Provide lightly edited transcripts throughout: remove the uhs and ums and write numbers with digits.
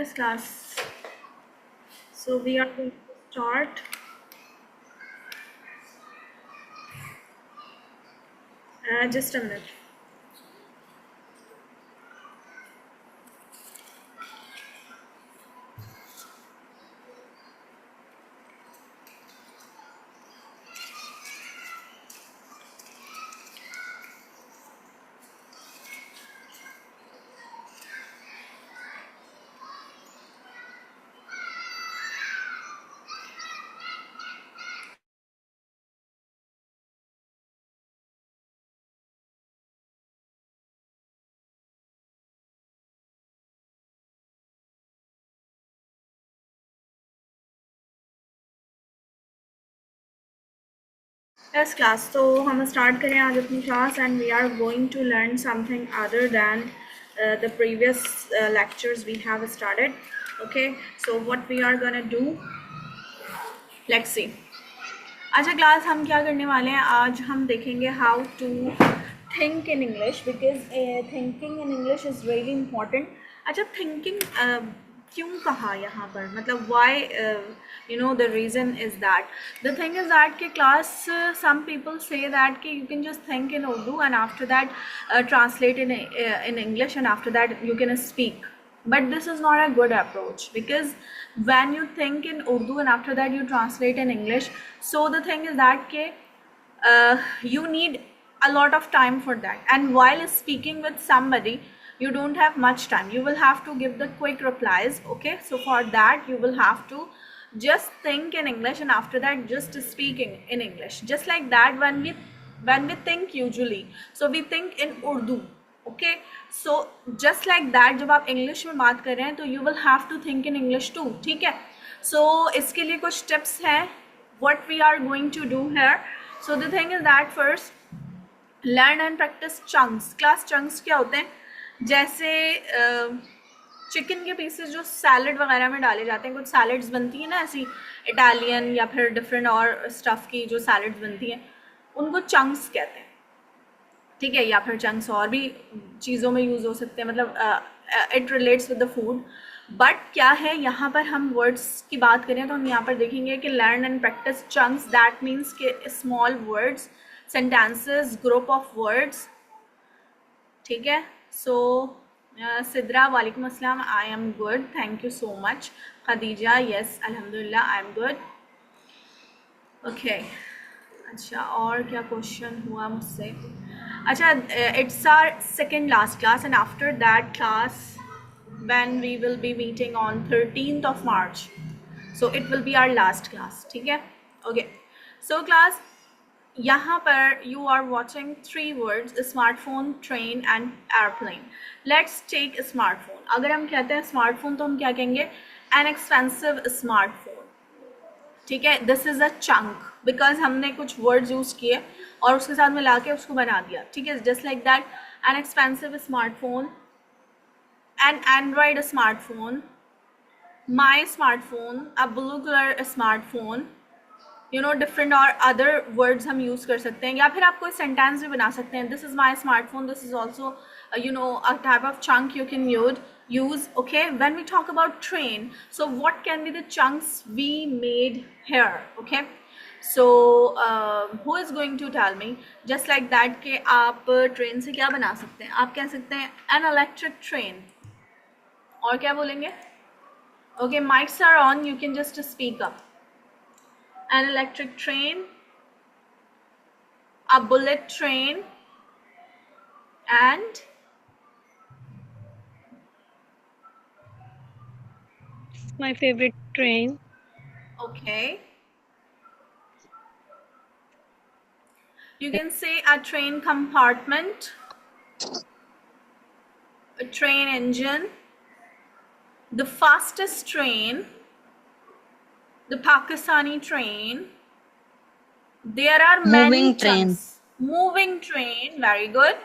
Yes, class. So we are going to start. Just a minute. Yes, class. So हम start करें आज अपनी class and we are going to learn something other than the previous lectures we have started. Okay. So what we are gonna do? Let's see. अच्छा class हम क्या करने वाले हैं आज हम देखेंगे how to think in English because thinking in English is really important. अच्छा थिंकिंग क्यों कहा यहाँ पर मतलब why you know the reason is that the thing is that कि class some people say that कि you can just think in Urdu and after that translate in English and after that you can speak. But this is not a good approach because when you think in Urdu and after that you translate in English, so the thing is that you need a lot of time for that, and while speaking with somebody you don't have much time. You will have to give the quick replies. Okay, so for that you will have to just think in English and after that just speaking in English, just like that. When we think usually, so we think in Urdu. Okay so just like that जब आप English में बात कर रहे हैं तो you will have to think in English too. ठीक है, सो इसके लिए कुछ टिप्स हैं what we are going to do here. So the thing is that first learn and practice chunks. Class chunks क्या होते हैं? जैसे चिकन के पीसेस जो सैलड वगैरह में डाले जाते हैं, कुछ सैलड्स बनती हैं ना ऐसी इटालियन या फिर डिफरेंट और स्टफ़ की जो सैलड्स बनती हैं उनको चंक्स कहते हैं. ठीक है, या फिर चंक्स और भी चीज़ों में यूज़ हो सकते हैं, मतलब it relates with the food. But क्या है यहाँ पर हम वर्ड्स की बात करें तो हम यहाँ पर देखेंगे कि learn and practice chunks. That means कि small words, sentences, group of words. ठीक है, सो सिद्रा वालेकुम अस्सलाम. I am good, thank you so much. Khadija yes अल्हम्दुलिल्लाह आई एम गुड. ओके, अच्छा और क्या क्वेश्चन हुआ मुझसे? अच्छा, it's our second last class and after that class when we will be meeting on 13th of March, so it will be our last class. ठीक है, okay. So class, यहाँ पर you are watching three words: smartphone, train and airplane. Let's take smartphone. अगर हम कहते हैं smartphone तो हम क्या कहेंगे? An expensive smartphone. ठीक है, this is a chunk because हमने कुछ वर्ड्स यूज़ किए और उसके साथ मिला के उसको बना दिया. ठीक है, just like that an expensive smartphone, N Android smartphone, my smartphone, a blue colour smartphone. You know different और अदर वर्ड्स हम यूज़ कर सकते हैं या फिर आप कोई सेंटेंस भी बना सकते हैं. This is my smartphone, this is also you know a type of chunk you can use. Okay, when we talk about train, so what can be the chunks we made here? Okay, so who is going to tell me just like that कि आप train से क्या बना सकते हैं? आप कह सकते हैं an electric train. और क्या बोलेंगे? Okay, mics are on, you can just speak up. An electric train, a bullet train, and my favorite train. okay, you can say a train compartment, a train engine, the fastest train, the Pakistani train. There are many Moving train. chunks. Moving train, very good.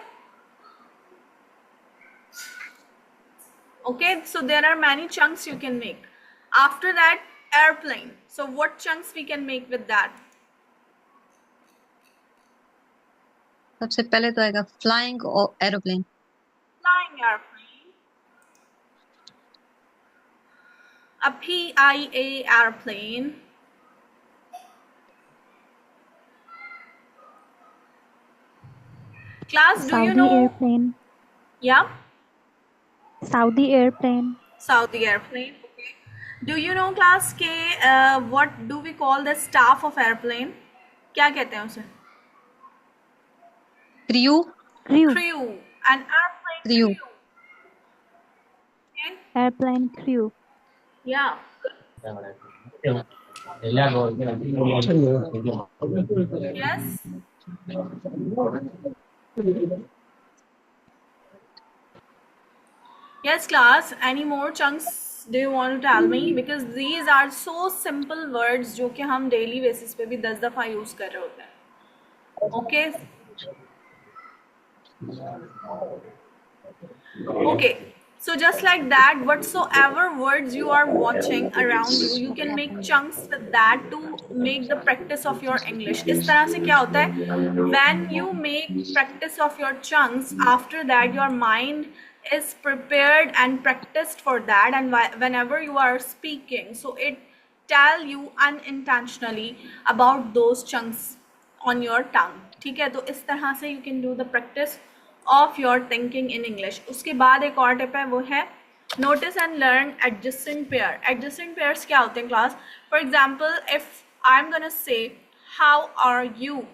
Okay, so there are many chunks you can make. After that, airplane. So what chunks we can make with that? सबसे पहले तो आएगा flying or aeroplane. Flying airplane. A PIA airplane. Class, do you Saudi know? airplane. Yeah, Saudi airplane. Saudi airplane. Okay. Do you know class के what do we call the staff of airplane? क्या कहते हैं उसे? Crew. Crew. Crew. An airplane Crew. crew. Okay. Airplane crew. Yeah. Yes. Yes, class. Any more chunks do you want to tell me? Because these are so simple words जो कि हम daily basis पे भी 10 दफ़ा use कर रहे होते हैं. Okay. Okay. So just like that, whatsoever words you are watching around you, you can make chunks with that to make the practice of your English. इस तरह से क्या होता है? When you make practice of your chunks, after that your mind is prepared and practiced for that, and whenever you are speaking, so it tell you unintentionally about those chunks on your tongue. ठीक है, तो इस तरह से you can do the practice of your thinking in English. उसके बाद एक और टिप है, वो है notice and learn adjacent pair. Adjacent pairs क्या होते हैं class? For example, if I'm gonna say how are you,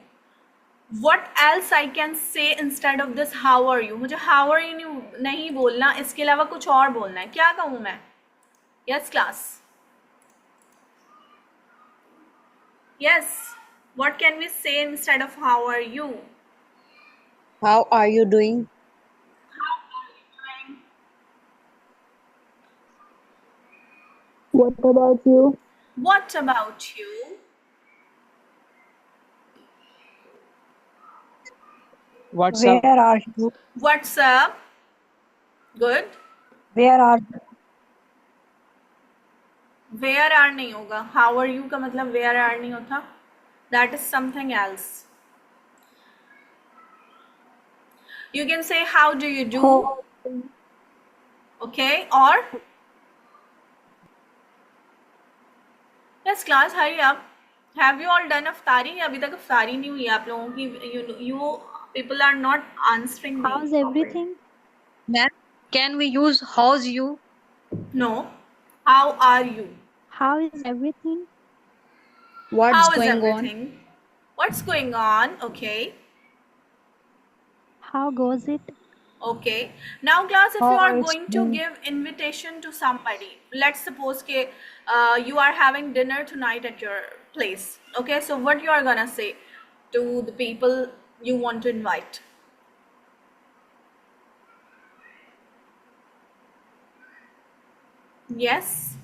what else I can say instead of this how are you? मुझे how are you नहीं बोलना, इसके अलावा कुछ और बोलना है. क्या कहूँ मैं? Yes class. Yes. What can we say instead of how are you? How are you doing? What about you? What about you? What's up? Where are you? What's up? Good. Where are you? Where are नहीं होगा. How are you का मतलब where are नहीं होता. That is something else. You can say how do you do. Okay. Or yes class, hurry up. Have you all done अफ्तारी? अभी तक अफ्तारी नहीं हुई आप लोगों की. You people are not answering me. How's everything? Ma'am, can we use how's you? No. How are you? How is everything? What's How is going on? everything? What's going on? Okay. How goes it? Okay. Now class, if you How are it's going to going? give invitation to somebody, let's suppose that you are having dinner tonight at your place. Okay, so what you are gonna say to the people you want to invite? Yes.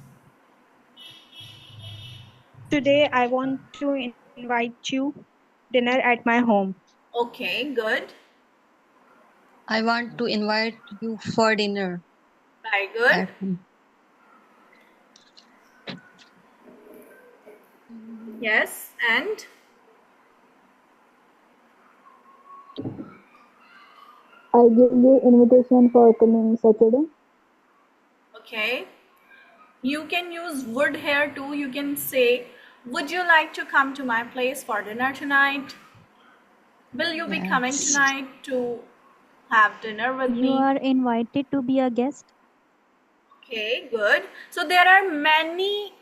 Today I want to invite you dinner at my home. Okay, good. I want to invite you for dinner Very good. at home. Yes, and I give you invitation for coming Saturday. okay. You can use would here too. You can say, would you like to come to my place for dinner tonight? Will you be coming Yes. tonight to have dinner with You me? are invited to be a guest. Okay, good. So there are many,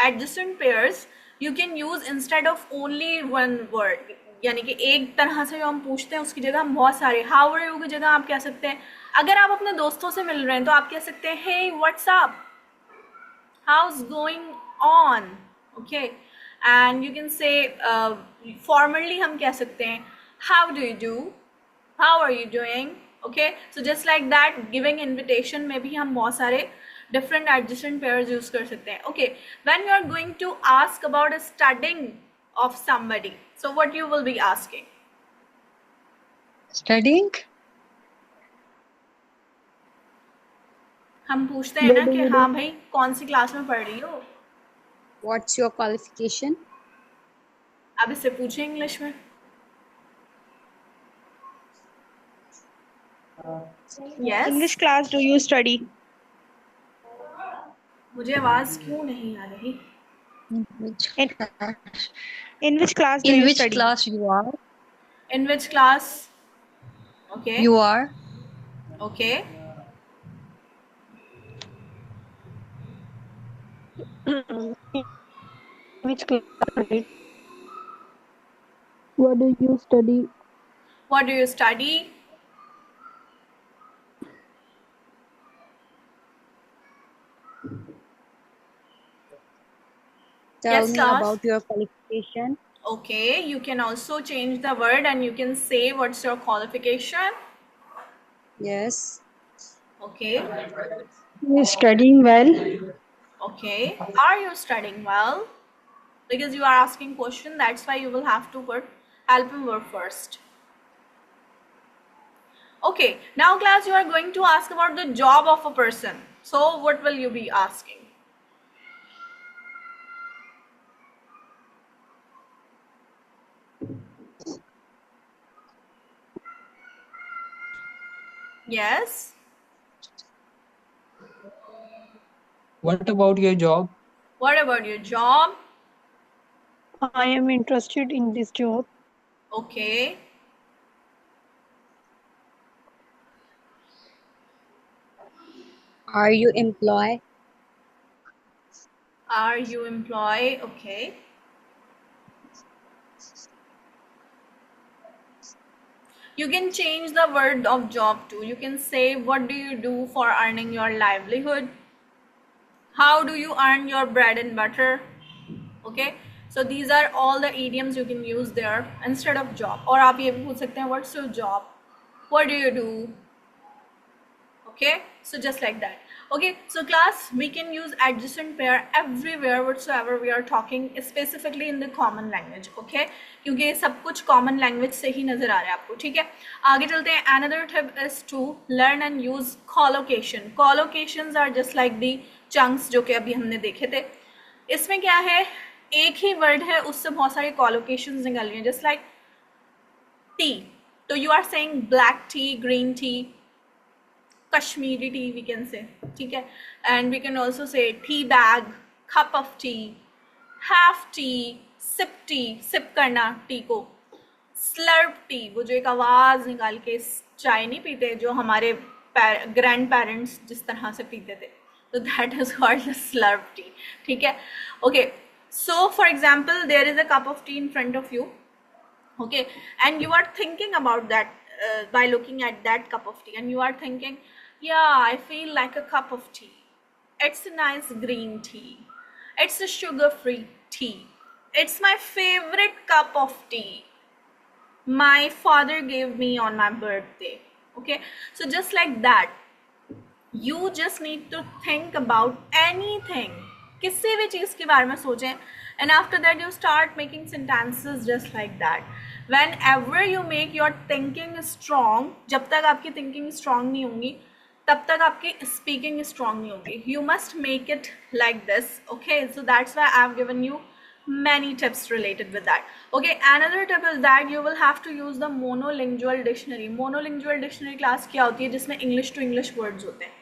adjacent pairs you can use instead of only one word. यानी कि एक तरह से जो हम पूछते हैं उसकी जगह हम बहुत सारे how are you की जगह आप कह सकते हैं. अगर आप अपने दोस्तों से मिल रहे हैं तो आप कह सकते हैं hey what's up, how's going on. Okay, and you can say formally हम कह सकते हैं how do you do, how are you doing. Okay, so just like that, giving invitation में भी हम बहुत सारे different adjacent pairs use कर सकते हैं. Okay, when you are going to ask about a studying of somebody, so what you will be asking? Studying? हम पूछते हैं ना कि हाँ भाई कौन सी क्लास में पढ़ रही हो. What's your qualification? अब इससे पूछें इंग्लिश में. Yes. English class do you study? मुझे आवाज क्यों नहीं आ रही? In which In, class? in which class do In you which study? class you are? In which class? Okay. You are. Okay. In which class? Right? What do you study? What do you study? Tell Yes, me class. about your qualification. Okay, you can also change the word and you can say what's your qualification. Yes. Okay. You studying well? Okay. Are you studying well? Because you are asking question, that's why you will have to put helping verb first. Okay, now class, you are going to ask about the job of a person. So what will you be asking? Yes. What about your job? What about your job? I am interested in this job. Okay. Are you employed? Are you employed? Okay. You can change the word of job too. You can say, what do you do for earning your livelihood? How do you earn your bread and butter? Okay. So these are all the idioms you can use there instead of job. और आप ये भी पूछ सकते हैं, what's your job? What do you do? Okay, so just like that. Okay, so class, we can use adjacent pair everywhere whatsoever we are talking, specifically in the common language. Okay, क्योंकि ये सब कुछ common language से ही नजर आ रहा है आपको. ठीक है, आगे चलते हैं. Another tip is to learn and use collocation. Collocations are just like the chunks जो कि अभी हमने देखे थे. इसमें क्या है, एक ही वर्ड है, उससे बहुत सारी collocations निकल रही हैं. Just like tea, तो you are saying black tea, green tea, Kashmiri tea we can say, ठीक है, and we can also say tea bag, cup of tea, half tea, sip करना tea को, slurp tea, वो जो एक आवाज निकाल के चाय नहीं पीते जो हमारे ग्रैंड पेरेंट्स जिस तरह से पीते थे, तो that is called the slurp tea. ठीक है, okay, so for example there is a cup of tea in front of you, okay, and you are thinking about that by looking at that cup of tea, and you are thinking, yeah, I feel like a cup of tea. It's a nice green tea. It's a sugar-free tea. It's my favorite cup of tea. My father gave me on my birthday. Okay, so just like that, you just need to think about anything. किसी भी चीज़ के बारे में सोचें, and after that you start making sentences just like that. Whenever you make your thinking strong, जब तक आपकी thinking strong नहीं होंगी, तब तक आपकी speaking strong नहीं होगी. You must make it like this. Okay, so that's why I've given you many tips related with that. Okay, another tip is that you will have to use the monolingual dictionary. Monolingual dictionary class क्या होती है, जिसमें English to English words होते हैं.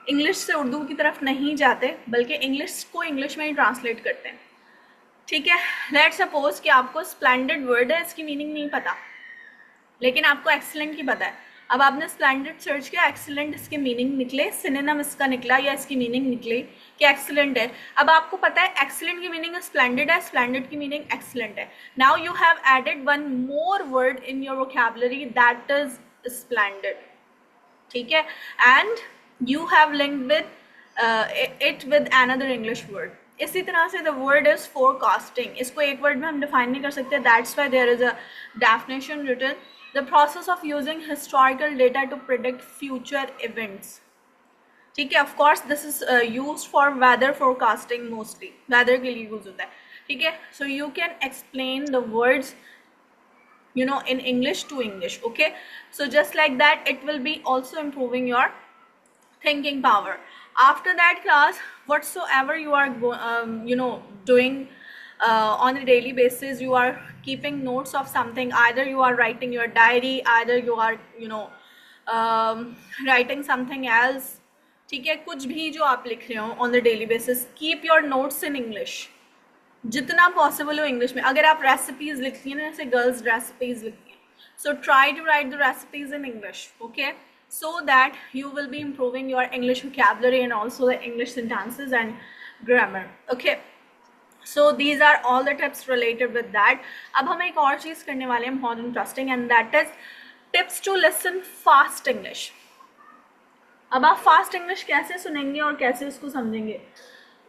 English से उर्दू की तरफ नहीं जाते, बल्कि इंग्लिश को इंग्लिश में ही ट्रांसलेट करते हैं. ठीक है, लेट्स सपोज कि आपको स्प्लेंडेड वर्ड है, इसकी मीनिंग नहीं पता, लेकिन आपको एक्सीलेंट की पता है. अब आपने स्प्लेंडेड सर्च किया, एक्सीलेंट इसके मीनिंग निकले, सिनोनिम इसका निकला या इसकी मीनिंग निकली कि एक्सीलेंट है. अब आपको पता है एक्सीलेंट की मीनिंग स्प्लेंडेड है, स्प्लेंडेड की मीनिंग एक्सीलेंट है. Now you have added one more word in your vocabulary, that is splendid. ठीक है, and you have linked with it with another English word. इसी तरह से the word is forecasting. इसको एक वर्ड में हम डिफाइन नहीं कर सकते, that's why there is a definition written. The process of using historical data to predict future events. ठीक है, of course this is used for weather forecasting mostly. weather के लिए यूज होता है. ठीक है, so you can explain the words, you know, in English to English. Okay, so just like that it will be also improving your thinking power. After that class, whatsoever you are you know, doing on a daily basis, you are keeping notes of something, either you are writing your diary, either you are, you know, writing something else. ठीक है, कुछ भी जो आप लिख रहे हो on the daily basis, keep your notes in English, जितना पॉसिबल हो इंग्लिश में. अगर आप रेसिपीज लिखती हैं ना, जैसे गर्ल्स रेसिपीज लिखती हैं, so try to write the recipes in English, okay, so that you will be improving your English vocabulary and also the English sentences and grammar. Okay, so these are all the tips related with that. अब हम एक और चीज़ करने वाले हैं बहुत interesting, and that is tips to listen fast English. अब आप फास्ट इंग्लिश कैसे सुनेंगे और कैसे उसको समझेंगे?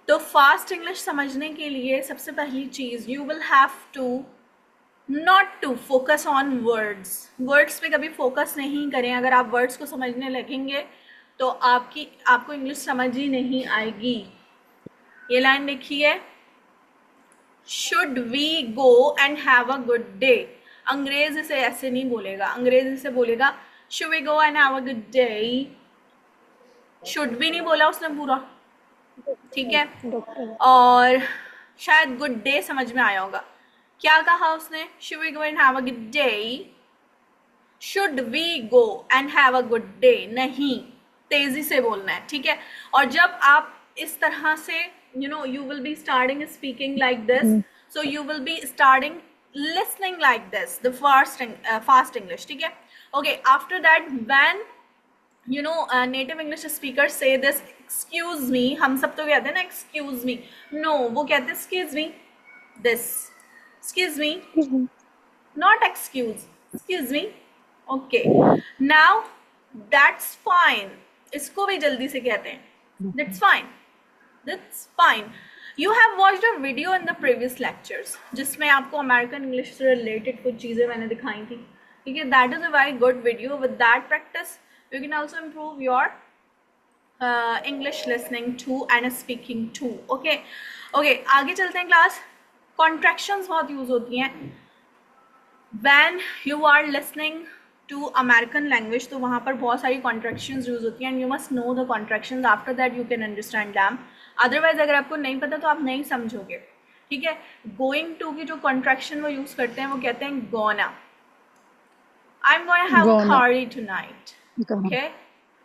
तो फास्ट इंग्लिश समझने के लिए सबसे पहली चीज़, you will have to not to focus on words पे कभी फोकस नहीं करें. अगर आप वर्ड्स को समझने लगेंगे तो आपको इंग्लिश समझ ही नहीं आएगी. ये लाइन देखिए, should we go and have a good day. अंग्रेज इसे ऐसे नहीं बोलेगा, अंग्रेज इसे बोलेगा should we go and have a good day. Should भी नहीं बोला उसने पूरा, ठीक है, और शायद गुड डे समझ में आया होगा. क्या कहा उसने? Should we go and have a good day. Should we go and have a good day नहीं, तेजी से बोलना है, ठीक है. और जब आप इस तरह से you will be starting speaking like this, so you will be starting listening like this, the fast English, ठीक है. Okay, after that when native English speakers say this, excuse me, हम सब तो कहते हैं ना excuse me, no, वो कहते हैं excuse me, this, excuse me, not excuse, excuse me. Okay, now that's fine, इसको भी जल्दी से कहते हैं that's fine, that's fine. You have watched a video in the previous lectures जिसमें आपको American English से related कुछ चीज़ें मैंने दिखाई थी, ठीक है. That is a very good video. With that practice you can also improve your English listening too and speaking too. Okay, आगे चलते हैं क्लास. Contractions बहुत यूज होती हैं when you are listening to American language, तो वहाँ पर बहुत सारी contractions यूज होती हैं and you must know the contractions, after that you can understand them. Otherwise अगर आपको नहीं पता तो आप नहीं समझोगे, ठीक है. going to की जो contraction वो यूज करते हैं वो कहते हैं gonna. I'm gonna have a party tonight. Okay,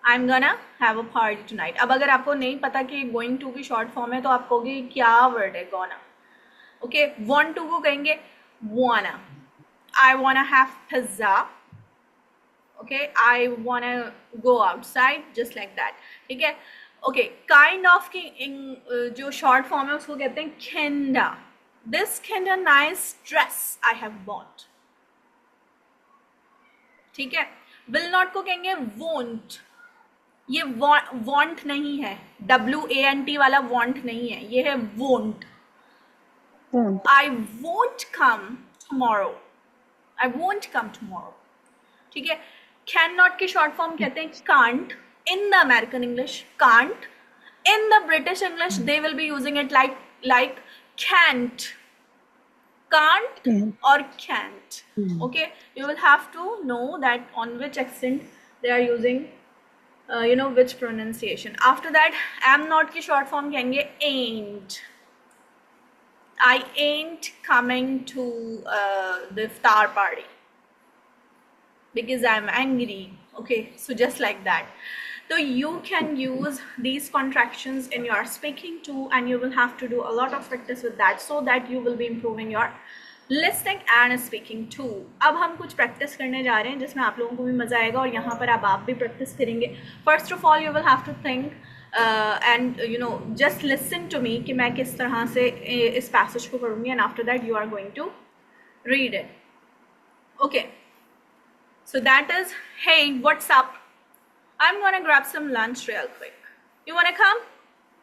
I'm gonna have a party tonight. अब अगर आपको नहीं पता कि going to की short form है तो आप कहोगे क्या word है gonna. Okay, want to को कहेंगे wanna. I wanna have pizza. Okay, I wanna go outside, just like that, ठीक है. Okay, kind of की जो short form है उसको कहते हैं kinda. This kinda nice dress I have bought. ठीक है. will not को कहेंगे won't. ये want नहीं है, WANT वाला want नहीं है, ये है won't. I won't come tomorrow. I won't come tomorrow. ठीक है. cannot की short form कहते हैं can't. In the American English, can't. In the British English, they will be using it like can't. Can't or can't. Okay, you will have to know that on which accent they are using, which pronunciation. After that, am not की short form कहेंगे ain't. I ain't coming to the iftar party because I'm angry. Okay, so just like that. So you can use these contractions in your speaking too, and you will have to do a lot of practice with that so that you will be improving your listening and speaking too. अब हम कुछ practice करने जा रहे हैं जिसमें आप लोगों को भी मज़ा आएगा और यहाँ पर आप भी practice करेंगे. First of all, you will have to think and just listen to me कि मैं किस तरह से इस passage को पढ़ूंगी, and after that you are going to read it. Okay, so that is, hey, what's up? I'm gonna grab some lunch real quick. You wanna come?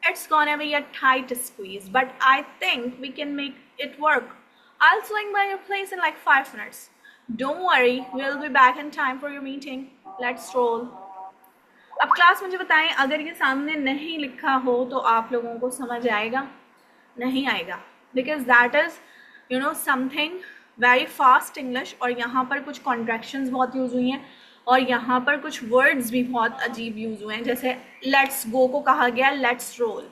It's gonna be a tight squeeze, but I think we can make it work. I'll swing by your place in like 5 minutes. Don't worry, we'll be back in time for your meeting. Let's roll. अब class मुझे बताएं, अगर ये सामने नहीं लिखा हो तो आप लोगों को समझ आएगा? नहीं आएगा, because that is something very fast English, और यहाँ पर कुछ contractions बहुत यूज हुई हैं और यहाँ पर कुछ वर्ड्स भी बहुत अजीब यूज हुए हैं, जैसे लेट्स गो को कहा गया लेट्स रोल.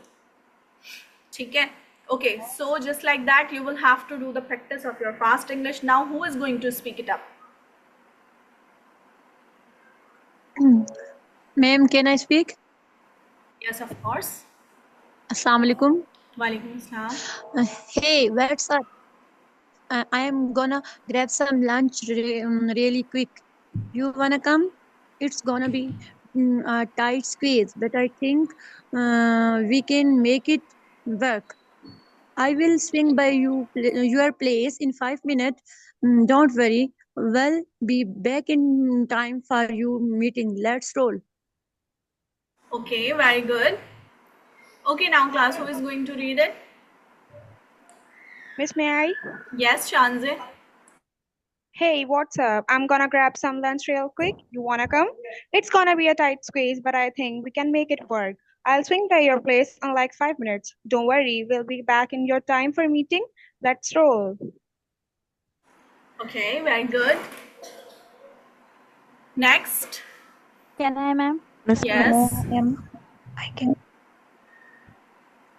ठीक है. Okay, so just like that you will have to do the practice of your fast English. Now who is going to speak it up? Ma'am, can I speak? Yes, of course. Assalamu alaikum. Walaikum assalam. Hey, what's up? I am gonna grab some lunch really quick. You wanna come? It's gonna be a tight squeeze, but I think we can make it work. I will swing by your place in 5 minutes. Don't worry. We'll be back in time for your meeting. Let's roll. Okay, very good. Okay, now class, who is going to read it? Miss, may I? Yes, Shanze. Hey, what's up? I'm gonna grab some lunch real quick. You wanna come? It's gonna be a tight squeeze, but I think we can make it work. I'll swing by your place in like 5 minutes. Don't worry, we'll be back in your time for meeting. Let's roll. Okay, very good. Next. Can I, ma'am? Yes. I can.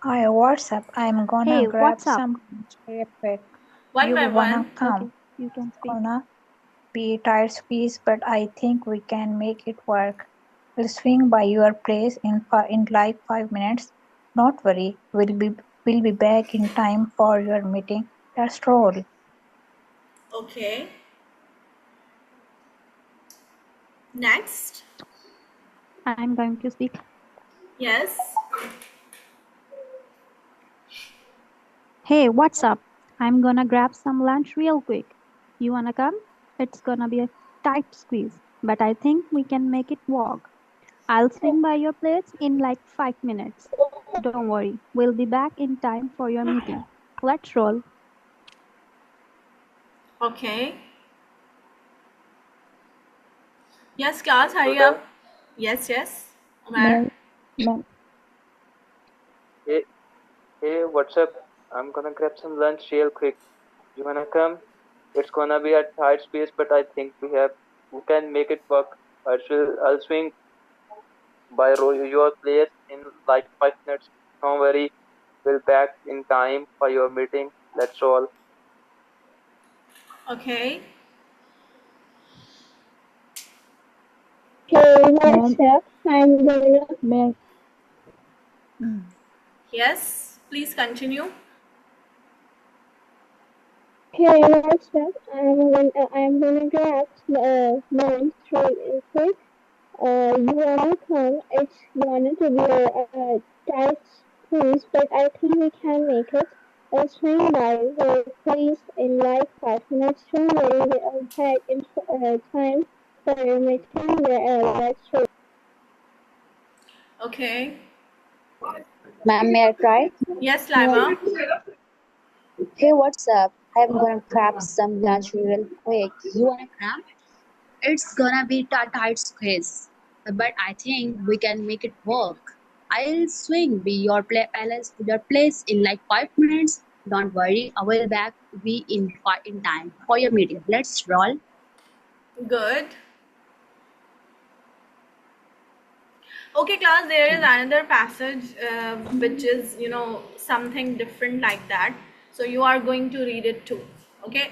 Hi, what's up? I'm gonna Hey, grab what's up? some real quick. One You by wanna one. come? Okay, you can speak. Gonna be tight squeeze, but I think we can make it work. We'll swing by your place in like 5 minutes. Don't worry, we'll be back in time for your meeting. Let's roll. Okay. Next. I'm going to speak. Yes. Hey, what's up? I'm gonna grab some lunch real quick. You wanna come? It's gonna be a tight squeeze, but I think we can make it work. I'll swing by your place in like 5 minutes. Don't worry, we'll be back in time for your meeting. Let's roll. Okay. Yes, class, hurry up. Yes, yes. Umar. Ma'am, Hey, what's up? I'm gonna grab some lunch real quick. You wanna come? It's gonna be a tight space, but I think we can make it work. I'll swing by your place in like 5 minutes. Don't worry, we'll back in time for your meeting. Let's roll. Okay. Hey, what's up? I'm gonna. Yes, please continue. Hey, what's up? I'm gonna grab lunch real quick. You wanna come? It's going to be a tight squeeze, but I think we can make it. I'll swing by your place in like 5 minutes. Don't worry, we'll back in time for your meeting. Let's roll. Okay. Ma'am, may I try? Yes, Laima. Hey, what's up? I'm gonna grab some lunch real quick. You wanna come? It's gonna be a tight squeeze, but I think we can make it work. I'll swing by your place in like 5 minutes. Don't worry, I will back be in time for your meeting. Let's roll. Good. Okay, class, there is another passage which is, something different like that. So you are going to read it too. Okay.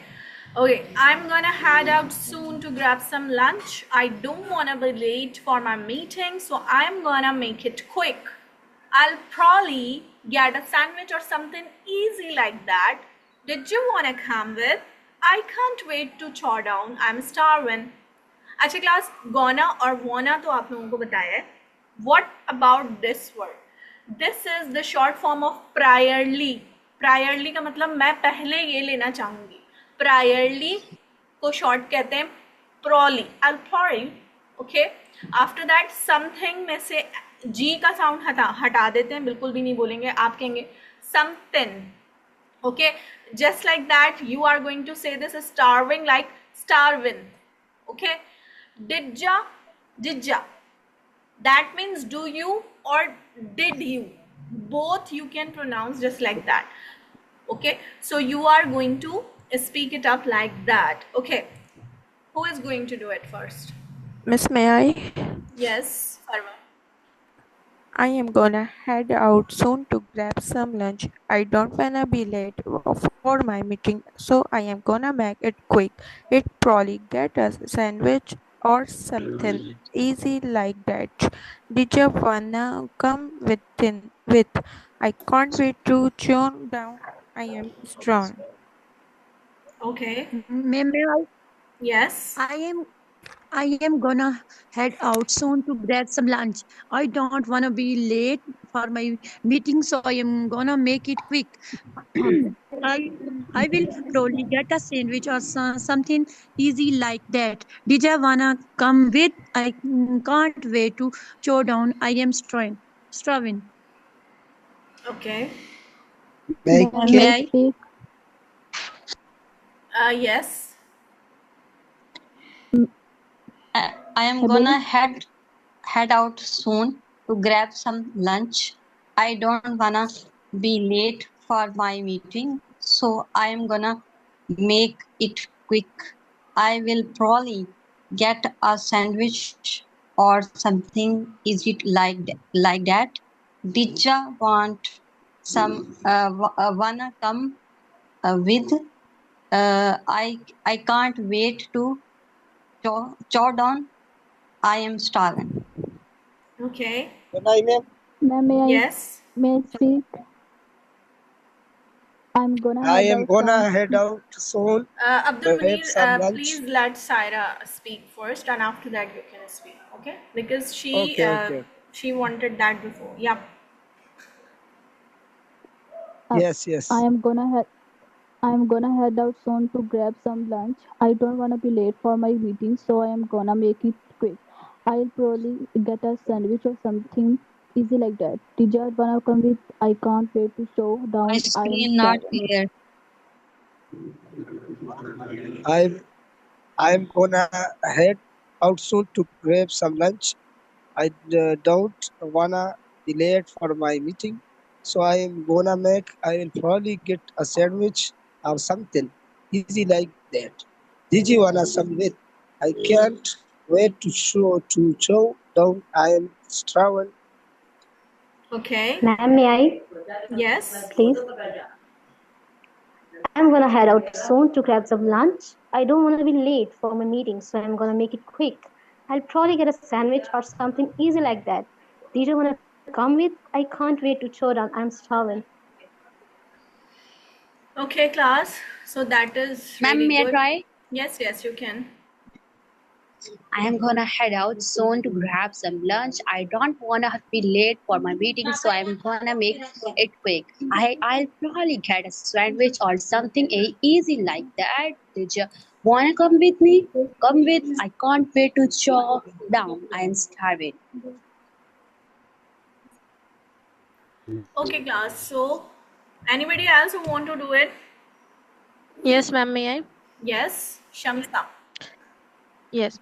Okay, I'm gonna head out soon to grab some lunch. I don't wanna be late for my meeting, so I'm gonna make it quick. I'll probably get a sandwich or something easy like that. Did you wanna come with? I can't wait to chow down. I'm starving. अच्छा class gonna और वोना तो आप लोगों को बताया है. What about this word? This is the short form of priorly. Priorly का मतलब मैं पहले ये लेना चाहूंगी. Priorly को short कहते हैं prolly. I'll probably. Okay. After that something में से G का sound हटा देते हैं, बिल्कुल भी नहीं बोलेंगे. आप कहेंगे something. Okay. Just like that you are going to say this starving like starving. Okay. Didja. That means do you or did you. Both you can pronounce just like that. Okay. So you are going to speak it up like that. Okay. Who is going to do it first? Miss, may I? Yes, Farwa. I am gonna head out soon to grab some lunch. I don't wanna be late for my meeting, so I am gonna make it quick. It probably get us a sandwich or something easy like that. Did you wanna come with? I can't wait to tune down. I am strong. Okay. May Yes. I am gonna head out soon to grab some lunch. I don't wanna be late for my meeting, so I am gonna make it quick. I I will probably get a sandwich or something easy like that. Did you wanna come with? I can't wait to chow down. I am starving. Okay. May I May can I? speak? Yes. I am Abby? gonna head out soon to grab some lunch. I don't wanna be late for my meeting, so I am gonna make it quick. I will probably get a sandwich or something easy like that. Did ya want some wanna come with? I can't wait to chow down. I am starving. Okay. Good night, ma'am. Ma'am, Yes. may I speak? I'm gonna I head am out soon. gonna head out soon, Abdul grab Munir, some please lunch. let Saira speak first, and after that you can speak. Okay? Because Okay, okay. she wanted that before. Yeah. Yes, I yes. am gonna head I'm gonna head out soon to grab some lunch. I don't wanna be late for my meeting, so I am gonna make it quick. I'll probably get a sandwich or something easy like that. Did you wanna come with? I can't wait to show My down. I am screen not starving. clear. I'm I'm gonna head out soon to grab some lunch. I don't wanna be late for my meeting, so I will probably get a sandwich or something easy like that. Did you wanna some with? I can't wait to show down. I am travel. Okay. Ma'am, may I Yes. please? I'm gonna head out soon to grab some lunch. I don't wanna be late for my meeting, so I'm gonna make it quick. I'll probably get a sandwich or something easy like that. Did you wanna come with? I can't wait to chow down. I'm starving. Okay, class. So that is Ma'am, really may I good. try? Yes, yes, you can. I am gonna head out soon to grab some lunch. I don't wanna be late for my meeting, so I'm gonna make it quick. I'll probably get a sandwich or something easy like that. Did you wanna come with me? Come with. I can't wait to chow down. I am starving. Okay, class. So anybody else who want to do it? Yes, ma'am, may I? Yes, Shamsa. Yes.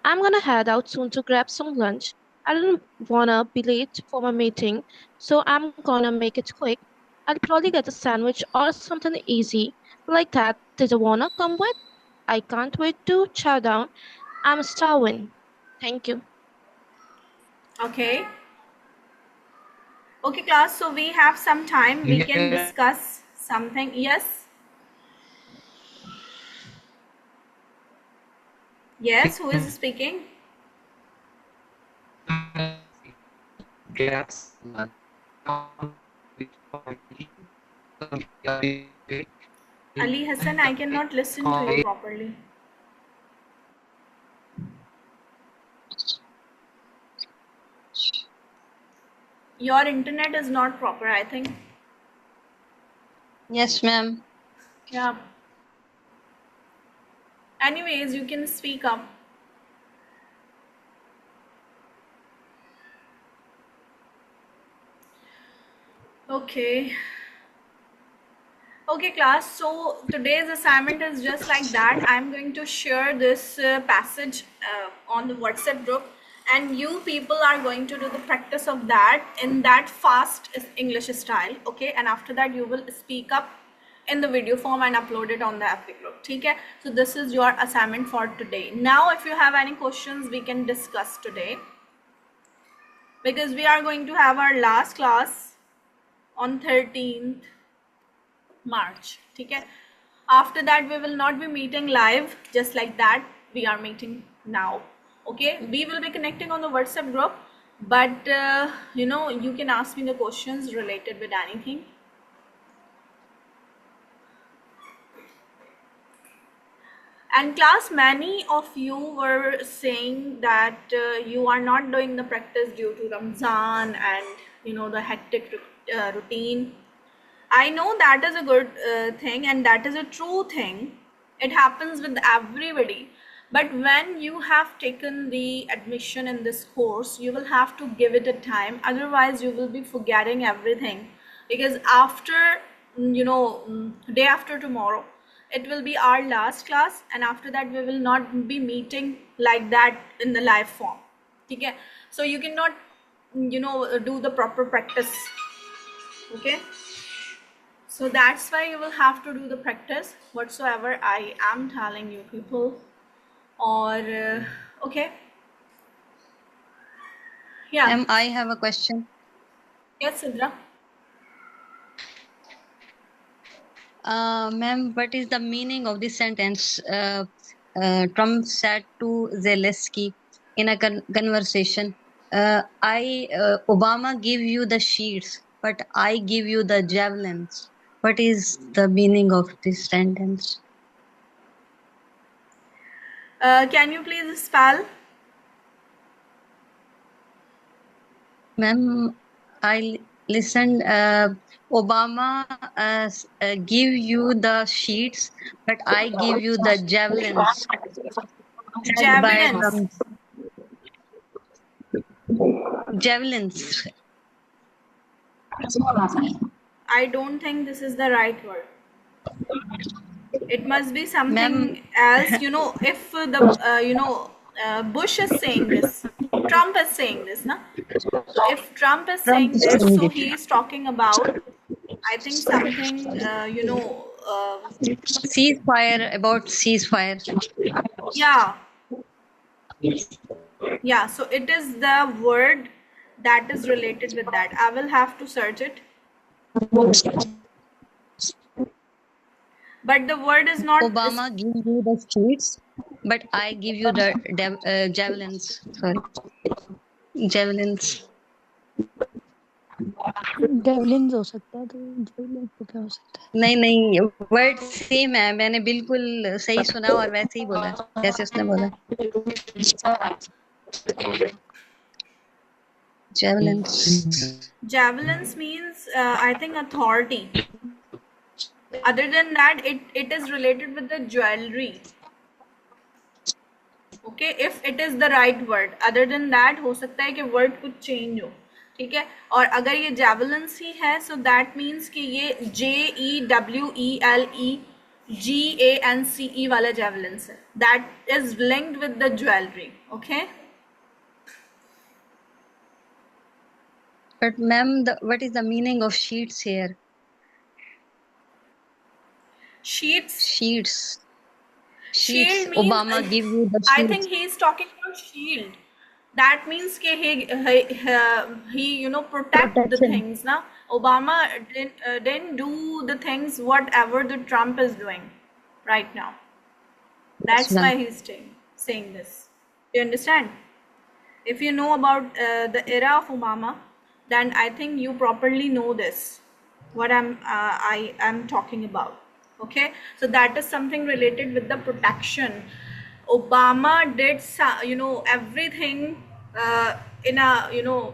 I'm gonna head out soon to grab some lunch. I don't wanna be late for my meeting, so I'm gonna make it quick. I'll probably get a sandwich or something easy like that. Did you wanna come with? I can't wait to chow down. I'm starving. Thank you. Okay. Okay, class. So we have some time. We can Yeah. discuss something. Yes. Yes. Who is speaking? Grab some lunch. Ali Hassan, I cannot listen to you properly. Your internet is not proper, I think. Yes, ma'am. Yeah. Anyways, you can speak up. Okay. Okay, class. So today's assignment is just like that. I'm going to share this passage on the WhatsApp group, and you people are going to do the practice of that in that fast English style. Okay, and after that you will speak up in the video form and upload it on the FB group. Okay, so this is your assignment for today. Now, if you have any questions, we can discuss today, because we are going to have our last class on 13th March. Okay, after that we will not be meeting live just like that. We are meeting now. Okay, we will be connecting on the WhatsApp group, but you know, you can ask me the questions related with anything. And class, many of you were saying that you are not doing the practice due to Ramzan and you know the hectic routine. I know that is a good thing and that is a true thing. It happens with everybody. But when you have taken the admission in this course, you will have to give it a time. Otherwise, you will be forgetting everything. Because after, you know, day after tomorrow, it will be our last class. And after that, we will not be meeting like that in the live form. Okay? So you cannot, you know, do the proper practice. Okay? So that's why you will have to do the practice whatsoever I am telling you people. Or okay, yeah. I have a question. Yes, Sidra. Ma'am, what is the meaning of this sentence? Trump said to Zelensky in a conversation, Obama give you the sheets, but I give you the javelins. What is the meaning of this sentence? Can you please spell? Ma'am, I listened. Obama give you the sheets, but I give you the javelins. Said by Javelins. Javelins. I don't think this is the right word. It must be something else. You know, if the you know Bush is saying this, Trump is saying this, na? So if Trump is saying this, so he is talking about, I think something you know. Ceasefire, about ceasefire. Yeah. Yeah, so it is the word that is related with that. I will have to search it. But the word is not. Obama give you the sheets, but I give you the javelins. Sorry, javelins. डेवलिन्स हो सकता है तो javelin को क्या हो सकता है नहीं वर्ड सेम है मैंने बिल्कुल सही सुना और वैसे ही बोला जैसे उसने बोला Javelins means I think authority. Other than that, it is related with the jewelry. Okay, if it is the right word. Other than that, हो सकता है कि word कुछ change हो. ठीक है, और अगर ये javelins ही है, so that means कि ये JEWELEGANCE वाला javelins है. That is linked with the jewelry. Okay. But ma'am, what is the meaning of sheets here? Sheets. Sheets. Shield means, Obama give you the sheets. I think he is talking about shield. That means कि he you know protect the things na. Obama didn't do the things whatever the Trump is doing right now. That's why he's saying this. Do you understand? If you know about the era of Obama, then I think you properly know this. What I am talking about. Okay, so that is something related with the protection. Obama did you know everything in a you know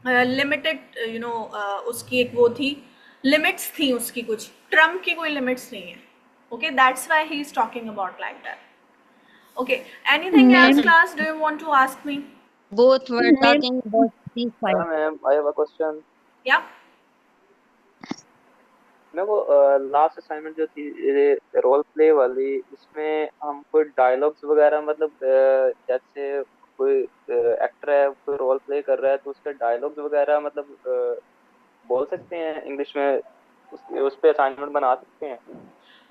limited you know उसकी एक वो थी limits थी उसकी कुछ Trump की कोई limits नहीं है. Okay, that's why he is talking about like that. Okay, anything else class do you want to ask me? Both were talking about ceasefire. Yeah, ma'am, I have a question. Yeah. मैं वो last assignment जो थी role play वाली इसमें हम कोई dialogues वगैरह मतलब जैसे कोई एक्टर है कोई रोल प्ले कर रहा है तो उसके डायलॉग्स वगैरह मतलब बोल सकते हैं इंग्लिश में उस पे असाइनमेंट बना सकते हैं.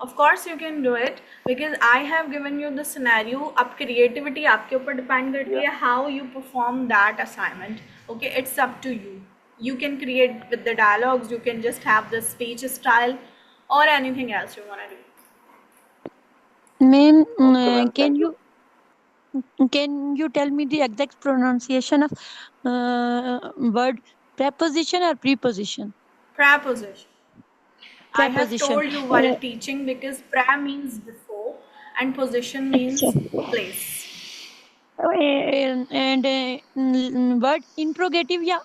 Of course you can do it because I have given you the scenario. अब creativity आपके ऊपर depend करती है how you perform that assignment. Okay, it's up to you. You can create with the dialogues. You can just have the speech style or anything else you want to do. Ma'am, can you Can you tell me the exact pronunciation of word preposition or preposition? Preposition. I have Preposition. told you while teaching, because pra means before and position means place. And word interrogative, yeah,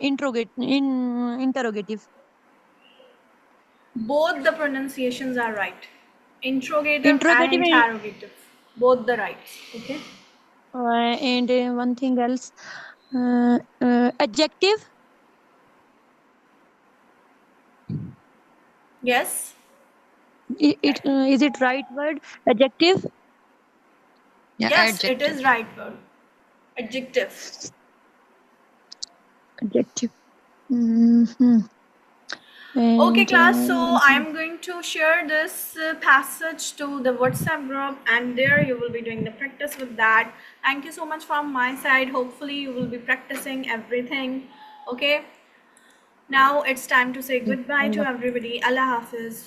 interrogative. Both the pronunciations are right. Interrogative and Interrogative interrogative. Both the rights. Okay. and one thing else, adjective. Yes. Is it right word? Adjective. Yeah, Yes, it adjective. is right word. Adjective. Adjective. Mhm. Okay, And class. So I'm going to share this passage to the WhatsApp group, and there you will be doing the practice with that. Thank you so much from my side. Hopefully, you will be practicing everything. Okay. Now it's time to say goodbye to everybody. Allah Hafiz.